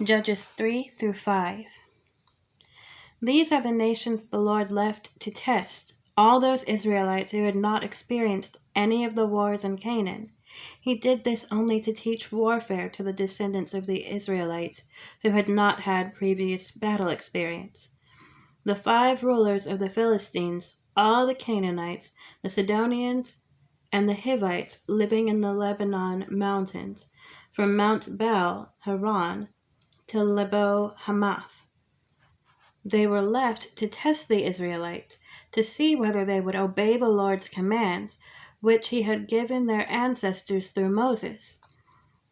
Judges 3 through 5. These are the nations the Lord left to test all those Israelites who had not experienced any of the wars in Canaan. He did this only to teach warfare to the descendants of the Israelites who had not had previous battle experience. The 5 rulers of the Philistines, all the Canaanites, the Sidonians, and the Hivites living in the Lebanon mountains, from Mount Baal Haran to Lebo Hamath. They were left to test the Israelites, to see whether they would obey the Lord's commands, which he had given their ancestors through Moses.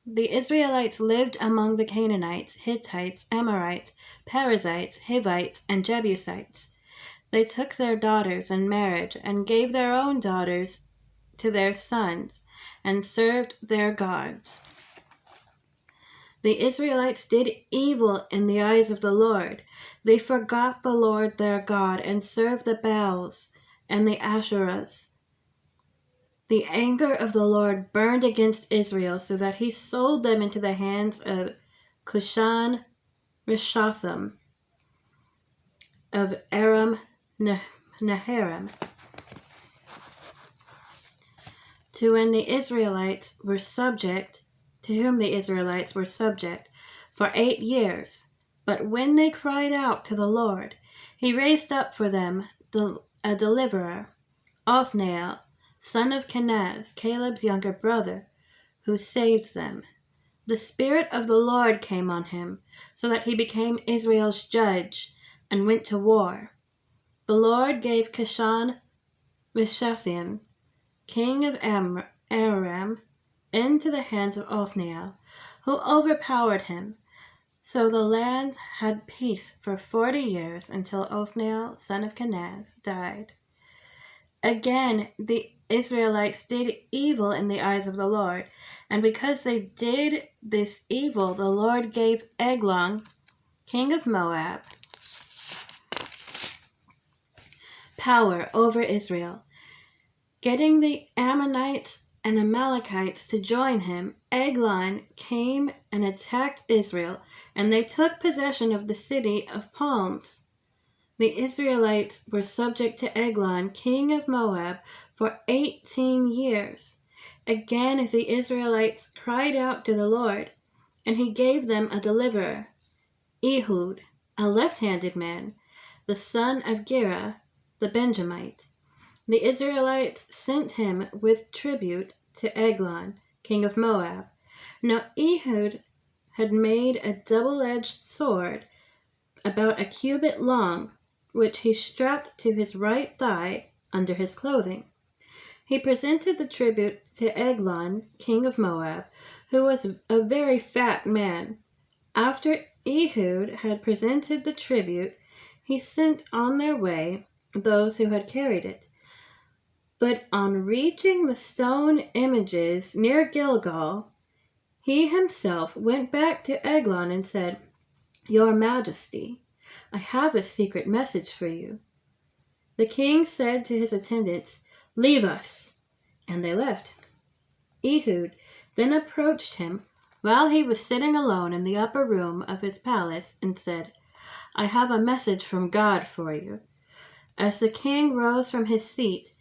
The Israelites lived among the Canaanites, Hittites, Amorites, Perizzites, Hivites, and Jebusites. They took their daughters in marriage and gave their own daughters to their sons and served their gods. The Israelites did evil in the eyes of the Lord. They forgot the Lord their God and served the Baals and the Asherahs. The anger of the Lord burned against Israel so that he sold them into the hands of Cushan Rishathaim of Aram Naharaim, to whom the Israelites were subject for 8 years. But when they cried out to the Lord, he raised up for them a deliverer, Othniel, son of Kenaz, Caleb's younger brother, who saved them. The Spirit of the Lord came on him, so that he became Israel's judge and went to war. The Lord gave Cushan Rishathaim, king of Aram, into the hands of Othniel, who overpowered him. So the land had peace for 40 years until Othniel, son of Kenaz, died. Again, the Israelites did evil in the eyes of the Lord, and because they did this evil, the Lord gave Eglon, king of Moab, power over Israel. Getting the Ammonites and Amalekites to join him, Eglon came and attacked Israel, and they took possession of the city of palms. The Israelites were subject to Eglon, king of Moab, for 18 years. Again, the Israelites cried out to the Lord, and he gave them a deliverer, Ehud, a left-handed man, the son of Gera, the Benjamite. The Israelites sent him with tribute to Eglon, king of Moab. Now Ehud had made a double-edged sword about a cubit long, which he strapped to his right thigh under his clothing. He presented the tribute to Eglon, king of Moab, who was a very fat man. After Ehud had presented the tribute, he sent on their way those who had carried it. But on reaching the stone images near Gilgal, he himself went back to Eglon and said, "Your Majesty, I have a secret message for you." The king said to his attendants, "Leave us," and they left. Ehud then approached him while he was sitting alone in the upper room of his palace and said, "I have a message from God for you." As the king rose from his seat,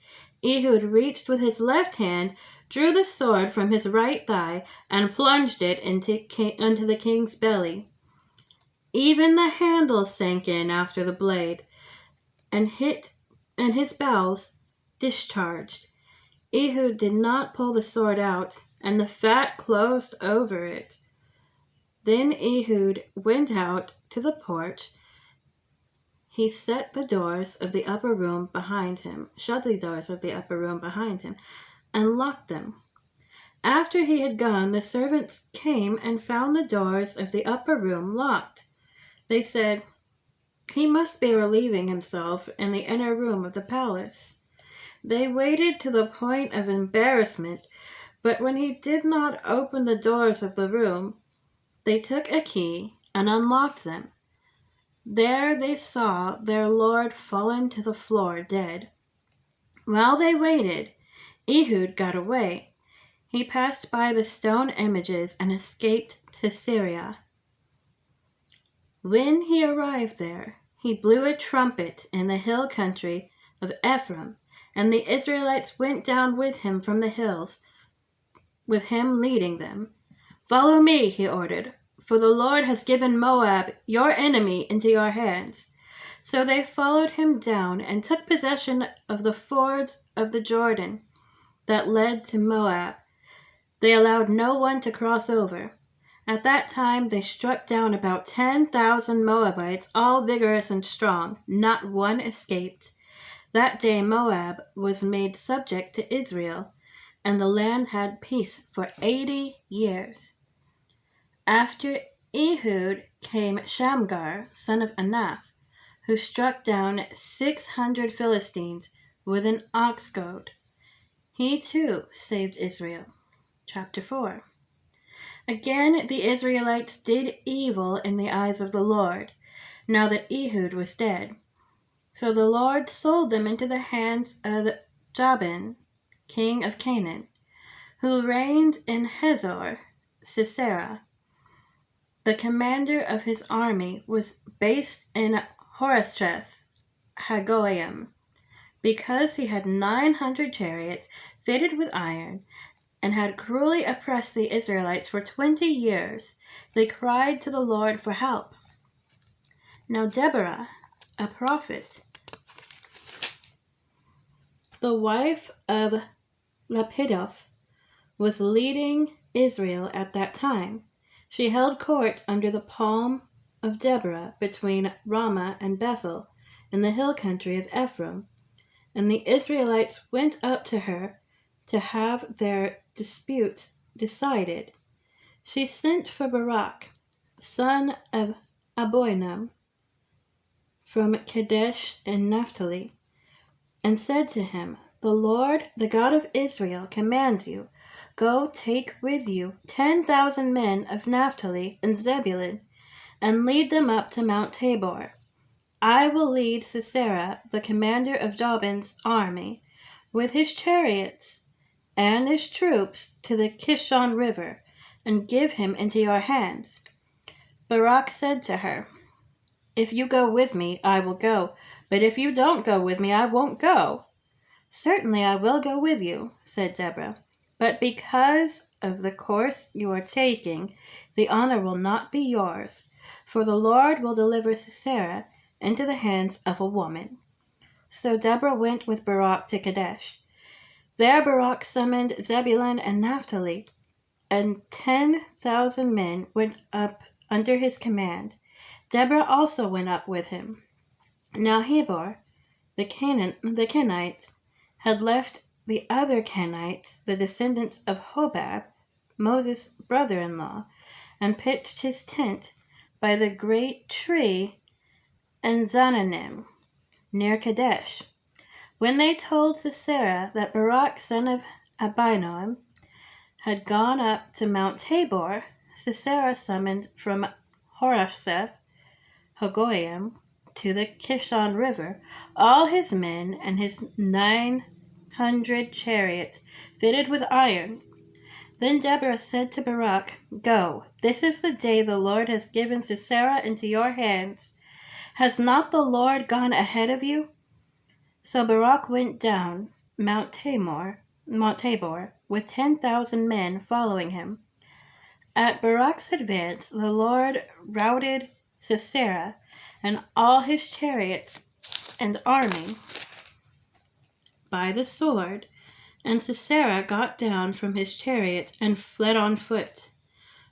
Ehud reached with his left hand, drew the sword from his right thigh, and plunged it into the king's belly. Even the handle sank in after the blade, and his bowels discharged. Ehud did not pull the sword out, and the fat closed over it. Then Ehud went out to the porch. He shut the doors of the upper room behind him, and locked them. After he had gone, the servants came and found the doors of the upper room locked. They said, "He must be relieving himself in the inner room of the palace." They waited to the point of embarrassment, but when he did not open the doors of the room, they took a key and unlocked them. There they saw their lord fallen to the floor dead. While they waited, Ehud got away. He passed by the stone images and escaped to Syria. When he arrived there, he blew a trumpet in the hill country of Ephraim, and the Israelites went down with him from the hills, with him leading them. "Follow me," he ordered, "for the Lord has given Moab, your enemy, into your hands." So they followed him down and took possession of the fords of the Jordan that led to Moab. They allowed no one to cross over. At that time they struck down about 10,000 Moabites, all vigorous and strong. Not one escaped. That day Moab was made subject to Israel, and the land had peace for 80 years. After Ehud came Shamgar, son of Anath, who struck down 600 Philistines with an ox goad. He too saved Israel. Chapter 4. Again the Israelites did evil in the eyes of the Lord, now that Ehud was dead. So the Lord sold them into the hands of Jabin, king of Canaan, who reigned in Hazor Sisera. The commander of his army was based in Harosheth Hagoyim, because he had 900 chariots fitted with iron, and had cruelly oppressed the Israelites for 20 years. They cried to the Lord for help. Now Deborah, a prophet, the wife of Lapidoth, was leading Israel at that time. She held court under the palm of Deborah between Ramah and Bethel in the hill country of Ephraim, and the Israelites went up to her to have their disputes decided. She sent for Barak, son of Aboinam, from Kadesh in Naphtali, and said to him, "The Lord, the God of Israel, commands you, go take with you 10,000 men of Naphtali and Zebulun, and lead them up to Mount Tabor. I will lead Sisera, the commander of Jabin's army, with his chariots and his troops to the Kishon River, and give him into your hands." Barak said to her, "If you go with me, I will go, but if you don't go with me, I won't go." "Certainly I will go with you," said Deborah, "but because of the course you are taking, the honor will not be yours, for the Lord will deliver Sisera into the hands of a woman." So Deborah went with Barak to Kadesh. There Barak summoned Zebulun and Naphtali, and 10,000 men went up under his command. Deborah also went up with him. Now Heber, the Kenite, had left the other Kenites, the descendants of Hobab, Moses' brother-in-law, and pitched his tent by the great tree in Zananim, near Kadesh. When they told Sisera that Barak, son of Abinoam, had gone up to Mount Tabor, Sisera summoned from Harosheth Hagoyim to the Kishon River all his men and his 900 chariots fitted with iron. Then Deborah said to Barak, "Go, this is the day the Lord has given Sisera into your hands. Has not the Lord gone ahead of you?" So Barak went down Mount Tabor, with 10,000 men following him. At Barak's advance, the Lord routed Sisera and all his chariots and army by the sword, and Sisera got down from his chariot and fled on foot.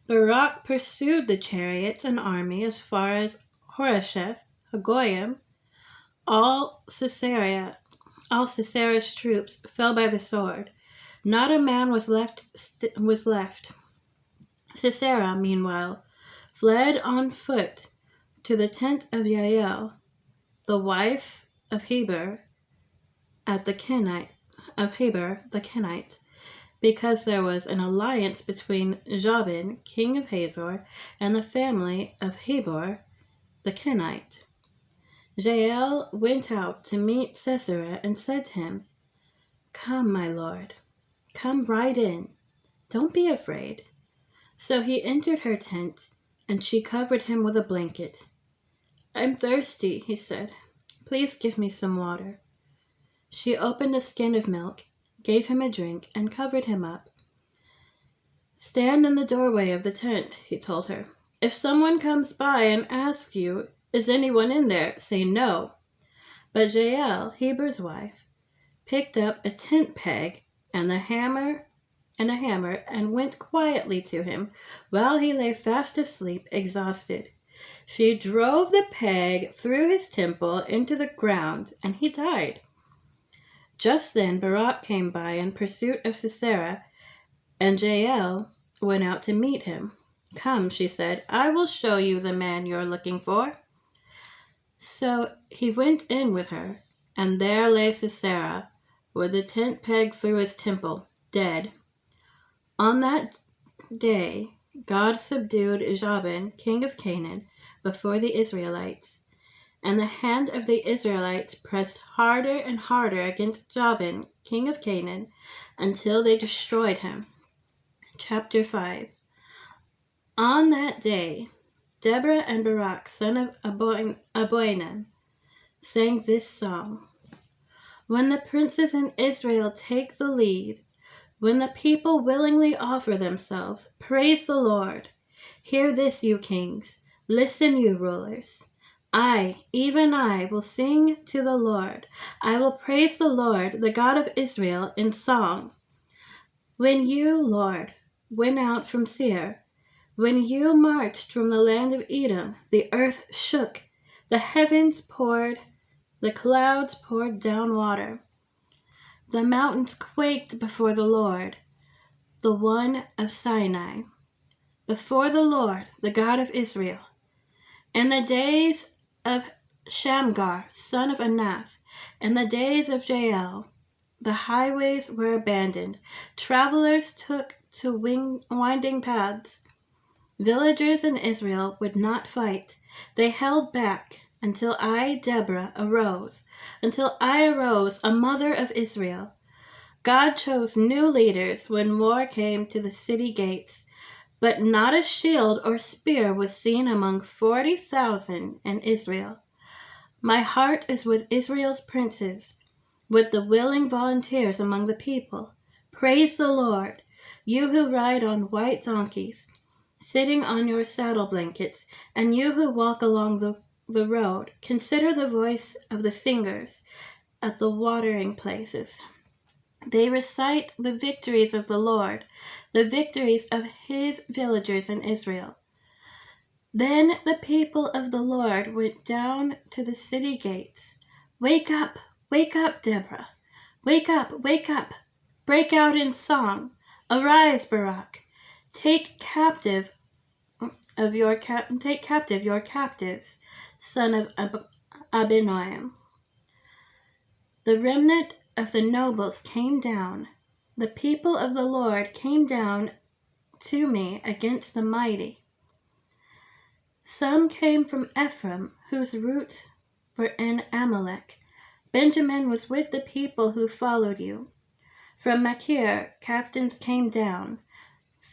Barak pursued the chariots and army as far as Harosheth Hagoyim. All Sisera's troops fell by the sword. Not a man was left. Sisera, meanwhile, fled on foot to the tent of Jael, the wife of Heber the Kenite, because there was an alliance between Jabin, king of Hazor, and the family of Heber the Kenite. Jael went out to meet Sisera and said to him, "Come, my lord, come right in. Don't be afraid." So he entered her tent, and she covered him with a blanket. I'm thirsty, he said. Please give me some water. She opened a skin of milk, gave him a drink, and covered him up. Stand in the doorway of the tent, he told her. If someone comes by and asks you, is anyone in there, say no. But Jael, Heber's wife, picked up a tent peg and a hammer and went quietly to him while he lay fast asleep, exhausted. She drove the peg through his temple into the ground, and he died. Just then Barak came by in pursuit of Sisera, and Jael went out to meet him. Come, she said, I will show you the man you're looking for. So he went in with her, and there lay Sisera, with the tent peg through his temple, dead. On that day God subdued Jabin, king of Canaan, before the Israelites, and the hand of the Israelites pressed harder and harder against Jabin, king of Canaan, until they destroyed him. Chapter 5. On that day, Deborah and Barak, son of Aboinan, sang this song. When the princes in Israel take the lead, when the people willingly offer themselves, praise the Lord. Hear this, you kings. Listen, you rulers. I, even I, will sing to the Lord. I will praise the Lord, the God of Israel, in song. When you, Lord, went out from Seir, when you marched from the land of Edom, the earth shook, the heavens poured, the clouds poured down water. The mountains quaked before the Lord, the one of Sinai, before the Lord, the God of Israel. In the days of Shamgar, son of Anath, in the days of Jael, the highways were abandoned. Travelers took to winding paths. Villagers in Israel would not fight. They held back until I, Deborah, arose, a mother of Israel. God chose new leaders when war came to the city gates, but not a shield or spear was seen among 40,000 in Israel. My heart is with Israel's princes, with the willing volunteers among the people. Praise the Lord, you who ride on white donkeys, sitting on your saddle blankets, and you who walk along the road. Consider the voice of the singers at the watering places. They recite the victories of the Lord, the victories of his villagers in Israel. Then the people of the Lord went down to the city gates. Wake up, Deborah. Wake up, break out in song. Arise, Barak. Take captive your captives, son of Abinoam. The remnant of the nobles came down. The people of the Lord came down to me against the mighty. Some came from Ephraim, whose roots were in Amalek. Benjamin was with the people who followed you. From Machir, captains came down.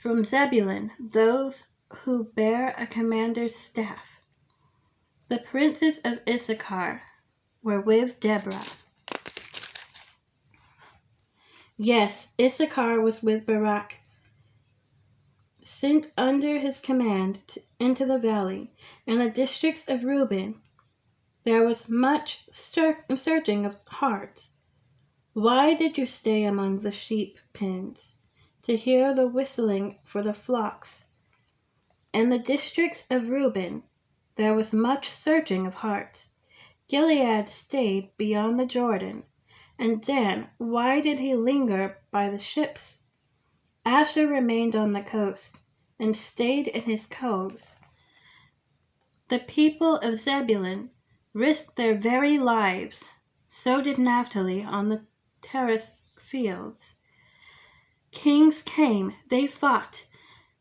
From Zebulun, those who bear a commander's staff. The princes of Issachar were with Deborah. Yes, Issachar was with Barak, sent under his command into the valley. In the districts of Reuben, there was much searching of hearts. Why did you stay among the sheep pens, to hear the whistling for the flocks? In the districts of Reuben, there was much searching of hearts. Gilead stayed beyond the Jordan. And Dan, why did he linger by the ships? Asher remained on the coast and stayed in his coves. The people of Zebulun risked their very lives. So did Naphtali on the terraced fields. Kings came, they fought.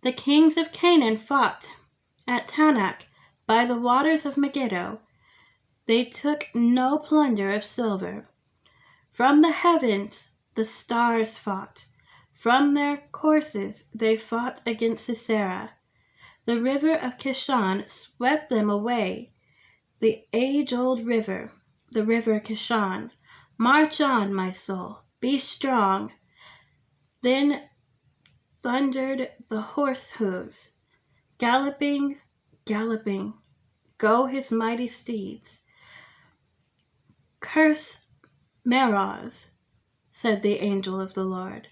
The kings of Canaan fought at Tanakh by the waters of Megiddo. They took no plunder of silver. From the heavens the stars fought. From their courses they fought against Sisera. The river of Kishon swept them away. the age-old river, the river Kishon. March on, my soul, be strong. Then thundered the horse hooves. Galloping, galloping, go his mighty steeds. Curse Meroz, said the angel of the Lord.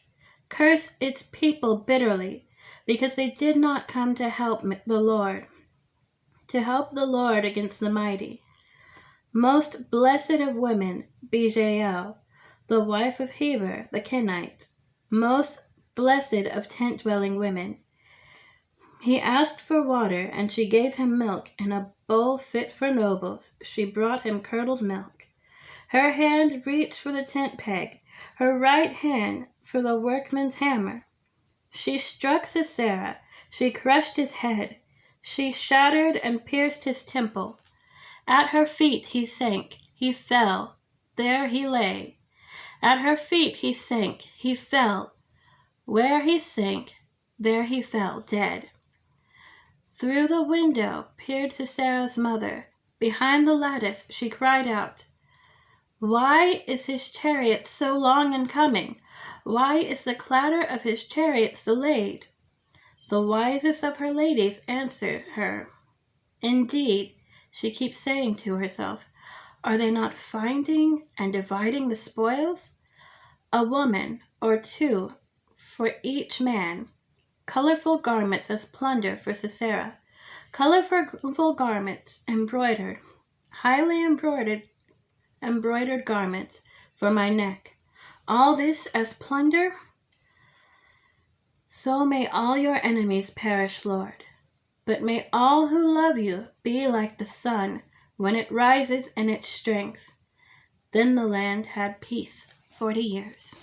Curse its people bitterly, because they did not come to help the Lord against the mighty. Most blessed of women, Bezalel, the wife of Heber the Kenite, most blessed of tent-dwelling women. He asked for water, and she gave him milk in a bowl fit for nobles. She brought him curdled milk. Her hand reached for the tent peg, her right hand for the workman's hammer. She struck Sisera, she crushed his head, she shattered and pierced his temple. At her feet he sank, he fell, there he lay. At her feet he sank, he fell. Where he sank, there he fell, dead. Through the window peered Sisera's mother. Behind the lattice she cried out, "Why is his chariot so long in coming? Why is the clatter of his chariots delayed?" The wisest of her ladies answered her, "Indeed," she keeps saying to herself, "are they not finding and dividing the spoils? A woman or two for each man. Colorful garments as plunder for Sisera. Colorful garments embroidered, highly embroidered garments for my neck. All this as plunder? So may all your enemies perish, Lord. But may all who love you be like the sun when it rises in its strength." Then the land had peace 40 years.